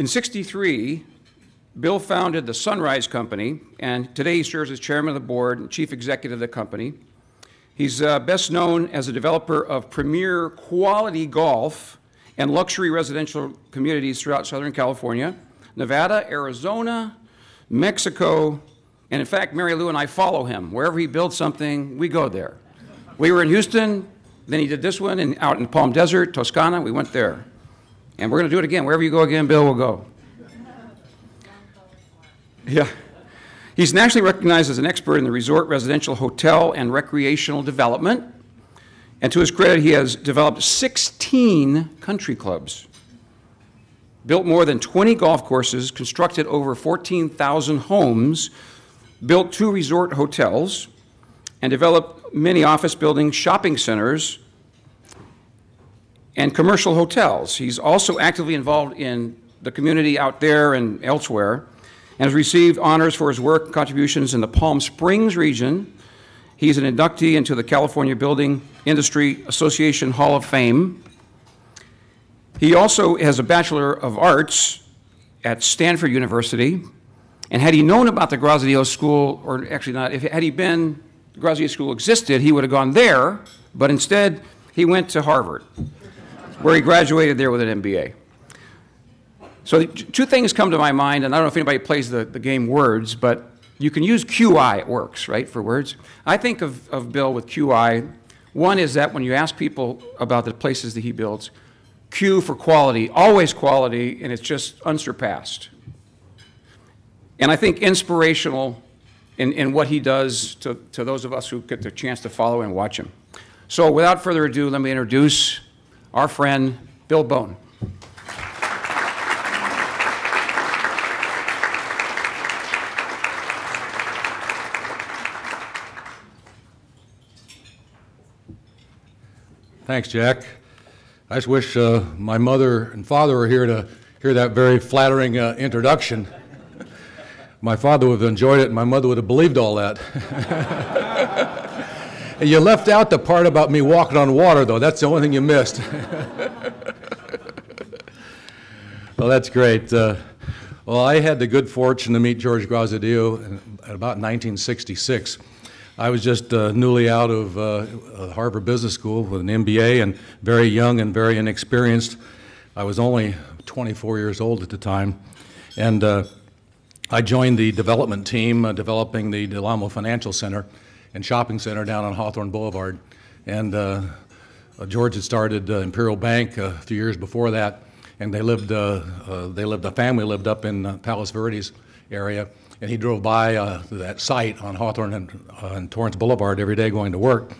In '63, Bill founded the Sunrise Company, and today he serves as chairman of the board and chief executive of the company. He's best known as a developer of premier quality golf and luxury residential communities throughout Southern California, Nevada, Arizona, Mexico, and in fact, Mary Lou and I follow him. Wherever he builds something, we go there. We were in Houston, then he did this one, and out in Palm Desert, Toscana, we went there. And we're going to do it again. Wherever you go again, Bill will go. Yeah. He's nationally recognized as an expert in the resort, residential, hotel, and recreational development. And to his credit, he has developed 16 country clubs, built more than 20 golf courses, constructed over 14,000 homes, built 2 resort hotels, and developed many office buildings, shopping centers, and commercial hotels. He's also actively involved in the community out there and elsewhere, and has received honors for his work and contributions in the Palm Springs region. He's an inductee into the California Building Industry Association Hall of Fame. He also has a Bachelor of Arts at Stanford University, and had he known about the Graziadio School, or actually not, had he been, the Graziadio School existed, he would have gone there, but instead he went to Harvard, where he graduated there with an MBA. So 2 things come to my mind, and I don't know if anybody plays the game words, but you can use QI, it works, right, for words. I think of Bill with QI. One is that when you ask people about the places that he builds, Q for quality, always quality, and it's just unsurpassed. And I think inspirational in what he does to those of us who get the chance to follow and watch him. So without further ado, let me introduce our friend, Bill Bone. Thanks, Jack. I just wish my mother and father were here to hear that very flattering introduction. My father would have enjoyed it, and my mother would have believed all that. And you left out the part about me walking on water, though. That's the only thing you missed. Well, that's great. Well, I had the good fortune to meet George Graziadio at about 1966. I was just newly out of Harvard Business School with an MBA and very young and very inexperienced. I was only 24 years old at the time. And I joined the development team developing the Del Amo Financial Center and Shopping Center down on Hawthorne Boulevard. And George had started Imperial Bank a few years before that. And the family lived up in Palos Verdes area. And he drove by that site on Hawthorne and Torrance Boulevard every day going to work.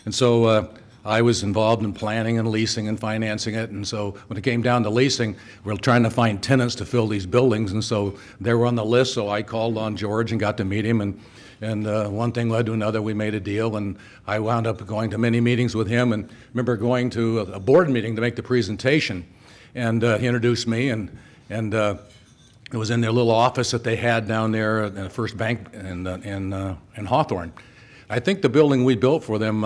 And so I was involved in planning and leasing and financing it. And so when it came down to leasing, we were trying to find tenants to fill these buildings. And so they were on the list, so I called on George and got to meet him. And one thing led to another. We made a deal, and I wound up going to many meetings with him. And remember going to a board meeting to make the presentation. And he introduced me, and it was in their little office that they had down there in the First Bank in Hawthorne. I think the building we built for them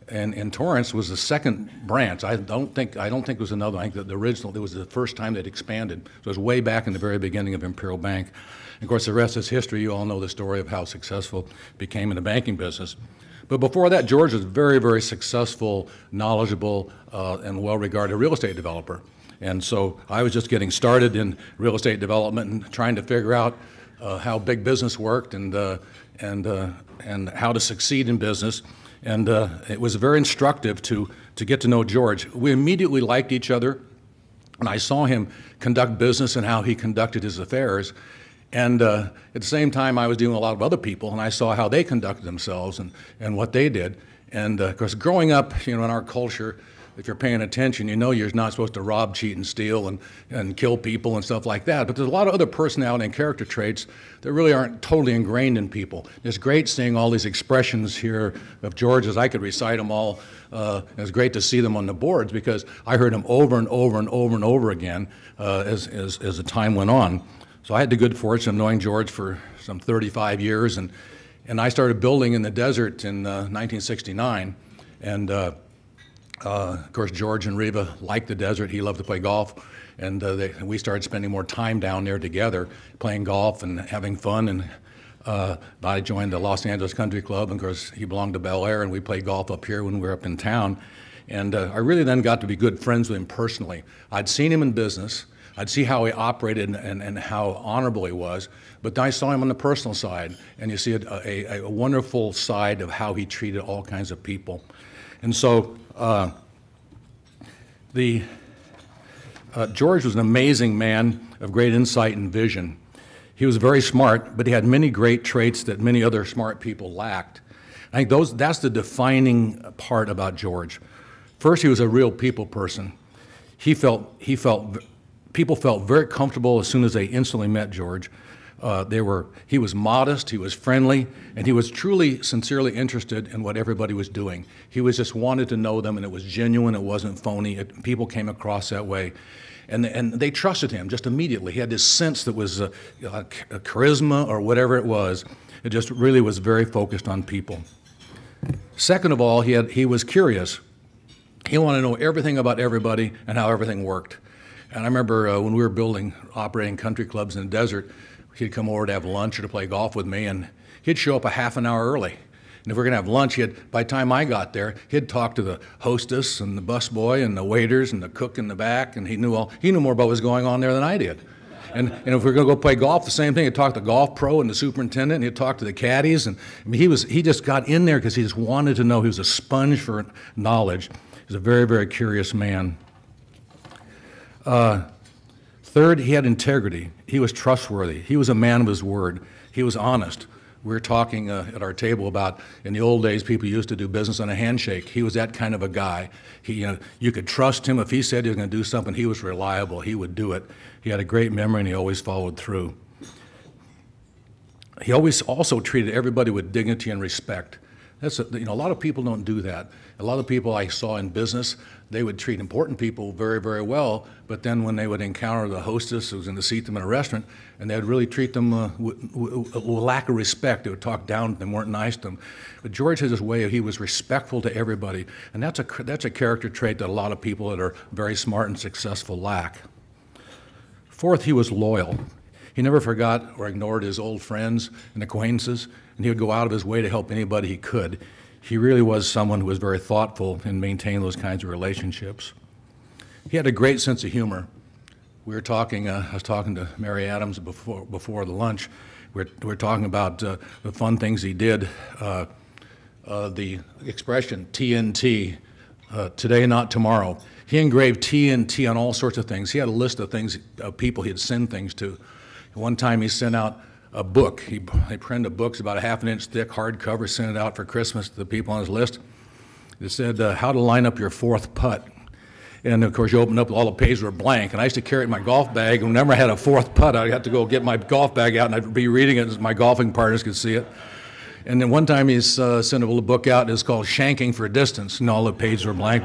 in Torrance was the second branch. I don't think it was another. I think that the original, it was the first time they'd expanded. So it was way back in the very beginning of Imperial Bank. And of course, the rest is history. You all know the story of how successful it became in the banking business. But before that, George was a very, very successful, knowledgeable, and well-regarded real estate developer. And so I was just getting started in real estate development and trying to figure out how big business worked and how to succeed in business. And it was very instructive to get to know George. We immediately liked each other, and I saw him conduct business and how he conducted his affairs. And at the same time, I was dealing with a lot of other people, and I saw how they conducted themselves and what they did. And of course, growing up, in our culture, if you're paying attention, you know you're not supposed to rob, cheat, and steal and kill people and stuff like that. But there's a lot of other personality and character traits that really aren't totally ingrained in people. It's great seeing all these expressions here of George's. I could recite them all. It was great to see them on the boards because I heard them over and over and over and over again as the time went on. So I had the good fortune of knowing George for some 35 years, and I started building in the desert in 1969. And Of course, George and Reva liked the desert. He loved to play golf, and we started spending more time down there together, playing golf and having fun. And I joined the Los Angeles Country Club, and of course, he belonged to Bel Air, and we played golf up here when we were up in town. And I really then got to be good friends with him personally. I'd seen him in business. I'd see how he operated and how honorable he was, but then I saw him on the personal side, and you see a wonderful side of how he treated all kinds of people. And so George was an amazing man of great insight and vision. He was very smart, but he had many great traits that many other smart people lacked. I think that's the defining part about George. First, he was a real people person. People felt very comfortable as soon as they instantly met George. He was modest, he was friendly, and he was truly, sincerely interested in what everybody was doing. He just wanted to know them, and it was genuine, it wasn't phony. People came across that way. And they trusted him just immediately. He had this sense that was a charisma or whatever it was. It just really was very focused on people. Second of all, he was curious. He wanted to know everything about everybody and how everything worked. And I remember when we were operating country clubs in the desert, he'd come over to have lunch or to play golf with me, and he'd show up a half an hour early. And if we were going to have lunch, by the time I got there, he'd talk to the hostess and the busboy and the waiters and the cook in the back, and he knew more about what was going on there than I did. And if we were going to go play golf, the same thing. He'd talk to the golf pro and the superintendent, and he'd talk to the caddies. And I mean, he just got in there because he just wanted to know. He was a sponge for knowledge. He was a very, very curious man. Third, he had integrity. He was trustworthy. He was a man of his word. He was honest. We were talking at our table about, in the old days, people used to do business on a handshake. He was that kind of a guy. You could trust him. If he said he was going to do something, he was reliable. He would do it. He had a great memory, and he always followed through. He always also treated everybody with dignity and respect. A lot of people don't do that. A lot of people I saw in business, they would treat important people very, very well, but then when they would encounter the hostess who was going to seat them in a restaurant, and they would really treat them with a lack of respect. They would talk down to them, weren't nice to them. But George had this way he was respectful to everybody, and that's a character trait that a lot of people that are very smart and successful lack. Fourth, he was loyal. He never forgot or ignored his old friends and acquaintances, and he would go out of his way to help anybody he could. He really was someone who was very thoughtful in maintaining those kinds of relationships. He had a great sense of humor. We were talking, I was talking to Mary Adams before the lunch. We were talking about the fun things he did. The expression TNT, today not tomorrow. He engraved TNT on all sorts of things. He had a list of things, people he'd send things to. One time he sent out a book. He printed a book, it's about a half an inch thick, hardcover, sent it out for Christmas to the people on his list. It said, how to line up your fourth putt. And of course, you open up, all the pages were blank. And I used to carry it in my golf bag, and whenever I had a fourth putt, I'd have to go get my golf bag out, and I'd be reading it so my golfing partners could see it. And then one time he sent a little book out, and it's called Shanking for Distance, and all the pages were blank.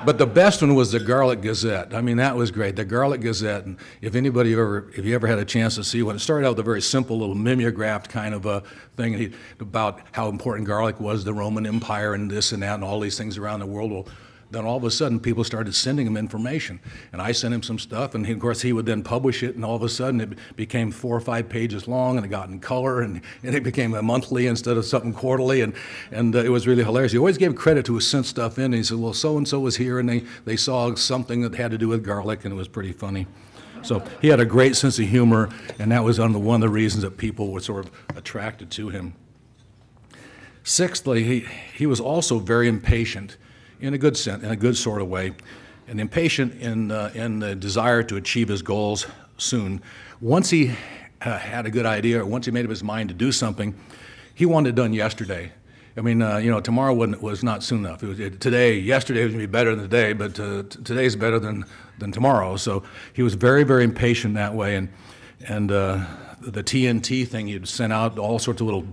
But the best one was the Garlic Gazette. I mean, that was great, the Garlic Gazette. And if you ever had a chance to see one, it started out with a very simple little mimeographed kind of a thing about how important garlic was, the Roman Empire and this and that and all these things around the world. Well, then all of a sudden people started sending him information. And I sent him some stuff, and of course he would then publish it, and all of a sudden it became 4 or 5 pages long, and it got in color, and it became a monthly instead of something quarterly, and it was really hilarious. He always gave credit to who sent stuff in, and he said, well, so-and-so was here, and they saw something that had to do with garlic, and it was pretty funny. So he had a great sense of humor, and that was one of the reasons that people were sort of attracted to him. Sixthly, he was also very impatient. In a good sense, in a good sort of way, and impatient in the desire to achieve his goals soon. Once he had a good idea, or once he made up his mind to do something, he wanted it done yesterday. I mean, tomorrow was not soon enough. Yesterday was going to be better than today, but today's better than tomorrow. So he was very, very impatient that way, and the TNT thing, he'd sent out all sorts of little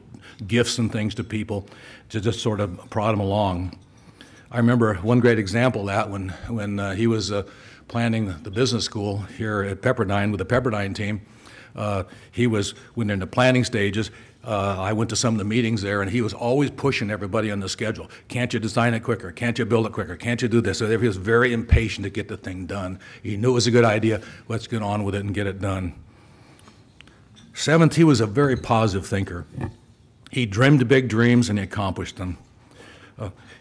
gifts and things to people to just sort of prod them along. I remember one great example of that when he was planning the business school here at Pepperdine with the Pepperdine team. When they're in the planning stages, I went to some of the meetings there, and he was always pushing everybody on the schedule. Can't you design it quicker? Can't you build it quicker? Can't you do this? So he was very impatient to get the thing done. He knew it was a good idea. Let's get on with it and get it done. Seventh, he was a very positive thinker. He dreamed big dreams, and he accomplished them.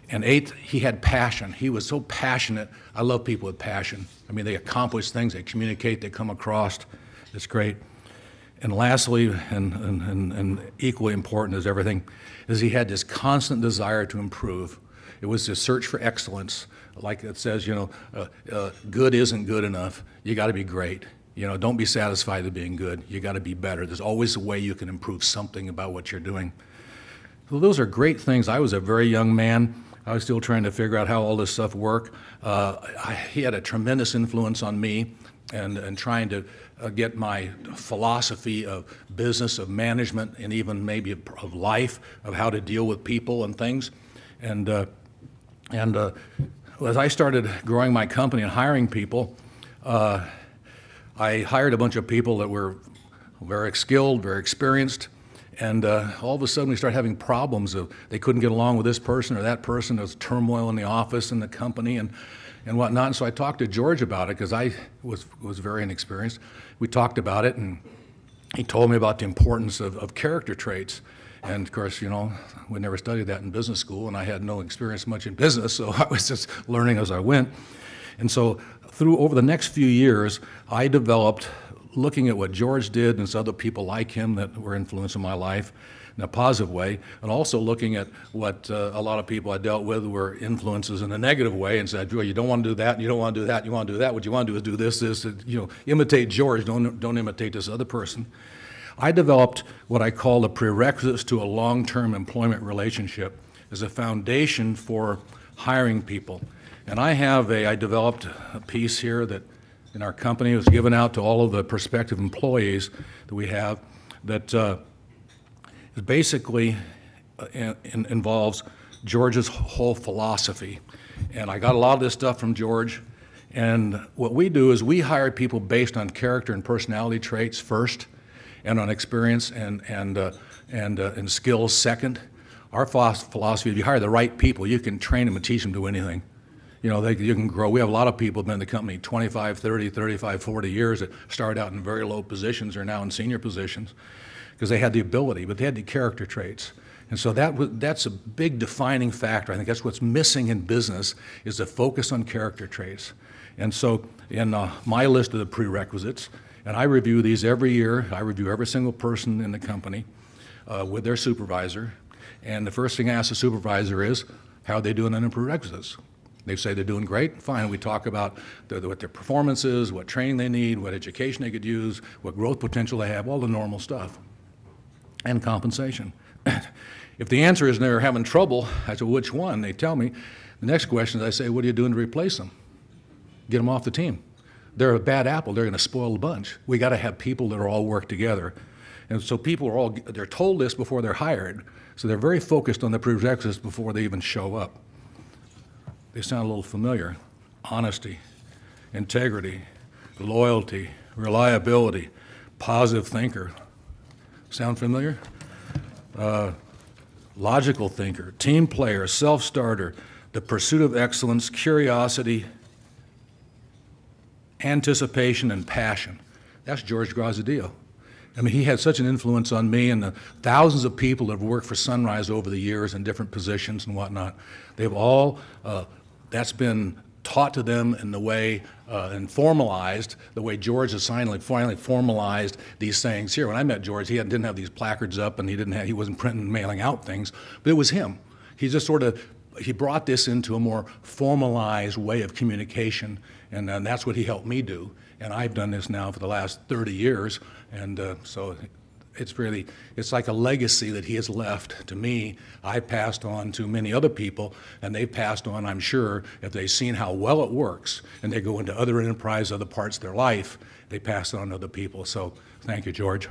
And eighth, he had passion. He was so passionate. I love people with passion. I mean, they accomplish things, they communicate, they come across. It's great. And lastly, and equally important as everything, is he had this constant desire to improve. It was this search for excellence. Like it says, good isn't good enough. You got to be great. Don't be satisfied with being good. You got to be better. There's always a way you can improve something about what you're doing. So those are great things. I was a very young man. I was still trying to figure out how all this stuff worked. He had a tremendous influence on me and trying to get my philosophy of business, of management, and even maybe of life, of how to deal with people and things. And as I started growing my company and hiring people, I hired a bunch of people that were very skilled, very experienced, and all of a sudden we started having problems of they couldn't get along with this person or that person. There was turmoil in the office and the company and whatnot. And so I talked to George about it because I was very inexperienced. We talked about it, and he told me about the importance of character traits. And of course, we never studied that in business school, and I had no experience much in business, so I was just learning as I went. And so over the next few years, I developed, looking at what George did and some other people like him that were influencing my life in a positive way, and also looking at what a lot of people I dealt with were influences in a negative way, and said, well, you don't want to do that, you don't want to do that, you want to do that, what you want to do is do this, imitate George, don't imitate this other person. I developed what I call the prerequisites to a long-term employment relationship as a foundation for hiring people. And I developed a piece here that in our company was given out to all of the prospective employees that we have that basically involves George's whole philosophy. And I got a lot of this stuff from George. And what we do is we hire people based on character and personality traits first, and on experience and skills second. Our philosophy, if you hire the right people, you can train them and teach them to do anything. You can grow. We have a lot of people who have been in the company 25, 30, 35, 40 years that started out in very low positions, are now in senior positions because they had the ability, but they had the character traits. And so that's a big defining factor. I think that's what's missing in business is the focus on character traits. And so in my list of the prerequisites, and I review these every year. I review every single person in the company with their supervisor. And the first thing I ask the supervisor is, how are they doing on the prerequisites? They say they're doing great, fine. We talk about what their performance is, what training they need, what education they could use, what growth potential they have, all the normal stuff, and compensation. If the answer is they're having trouble, I say, which one? They tell me. The next question is I say, what are you doing to replace them? Get them off the team. They're a bad apple. They're going to spoil the bunch. We got to have people that are all work together. And so people they're told this before they're hired. So they're very focused on the prerequisites before they even show up. They sound a little familiar. Honesty, integrity, loyalty, reliability, positive thinker. Sound familiar? Logical thinker, team player, self-starter, the pursuit of excellence, curiosity, anticipation, and passion. That's George Graziadio. I mean, he had such an influence on me and the thousands of people that have worked for Sunrise over the years in different positions and whatnot. They've all, that's been taught to them in the way, and formalized, the way George has finally formalized these things here. When I met George, he didn't have these placards up and he wasn't printing and mailing out things, but it was him. He just he brought this into a more formalized way of communication, and that's what he helped me do. And I've done this now for the last 30 years, and so it's like a legacy that he has left to me. I passed on to many other people, and they've passed on, I'm sure, if they've seen how well it works, and they go into other enterprise, other parts of their life, they pass it on to other people. So thank you, George.